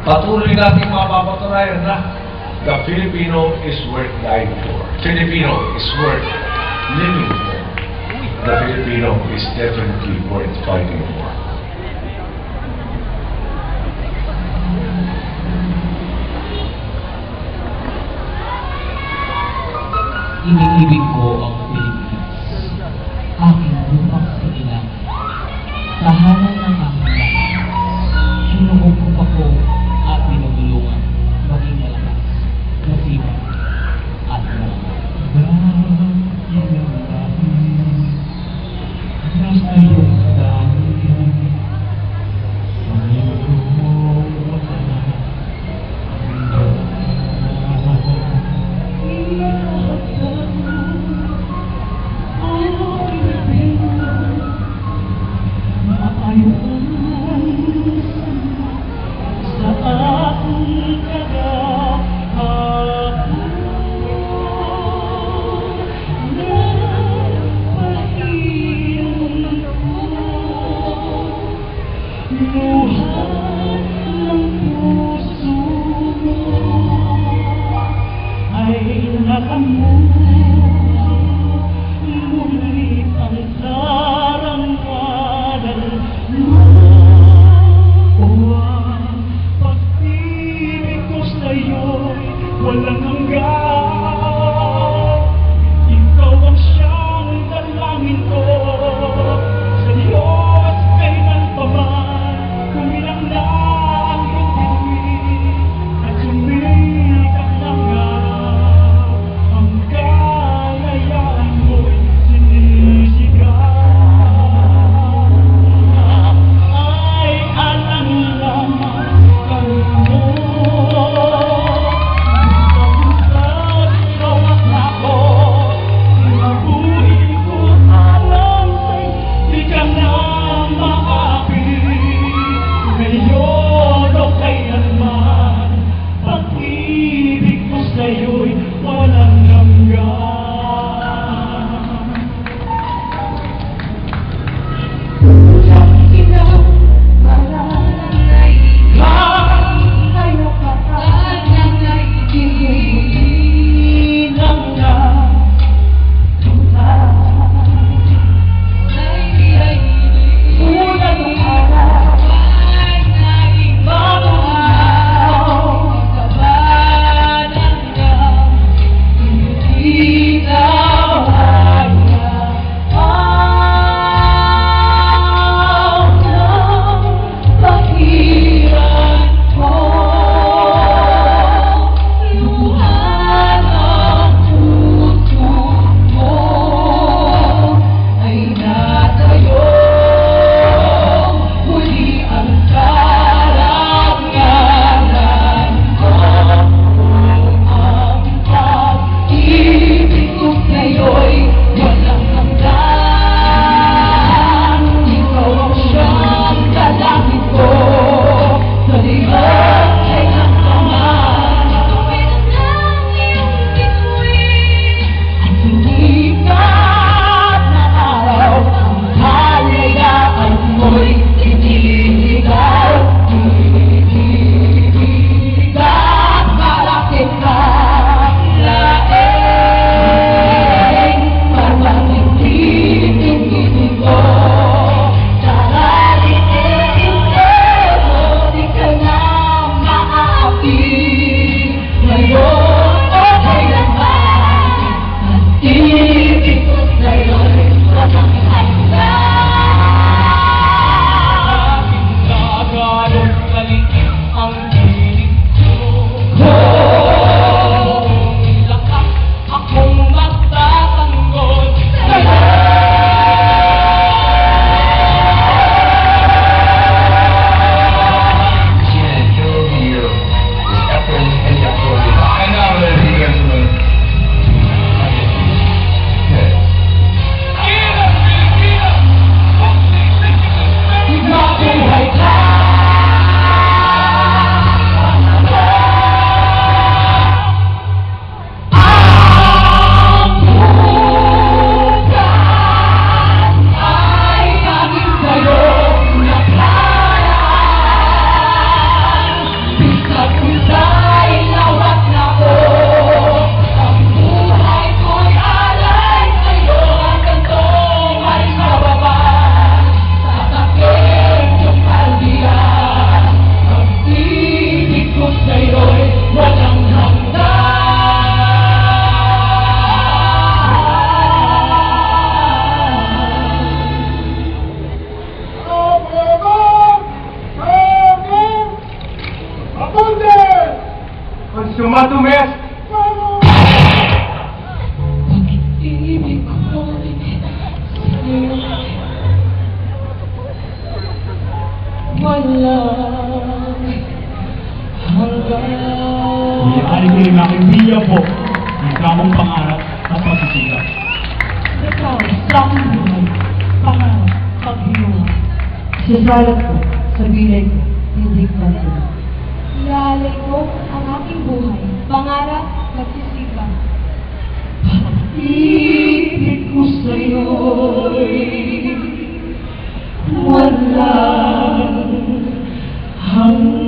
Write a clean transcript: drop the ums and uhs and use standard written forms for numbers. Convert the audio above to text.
Patuloy natin mapapatunayan na the Filipino is worth dying for. Filipino is worth living for. The Filipino is definitely worth fighting for. Iniibig ko ang Pilipinas, aking lupang silang, tahanan ng aking lahat. Sinuhukop ako at binubulungan, maging malakas, matibay, at malakas. Nasa iyong dahil, walang hanggan. Ikaw ang siyang dalangin ko sa Diyos kailanpaman. Kumilang na ang iyong bituin at sumikap na nga hanggang Tumatumes! Pag-ibig ko'y sa'yo walang hanggan. Iyari ko rin aking biya po, ang kamong pangarap at pagsisikap. Ikaw, sa aking buhay, pangarap, paghiwa. Isasalat ko sa bilag ko, hindi ka rin. Iaalay ko ang aking buhay, pangarap, pagsisikap. Pag-ibig ko sa'yo'y walang hanggan.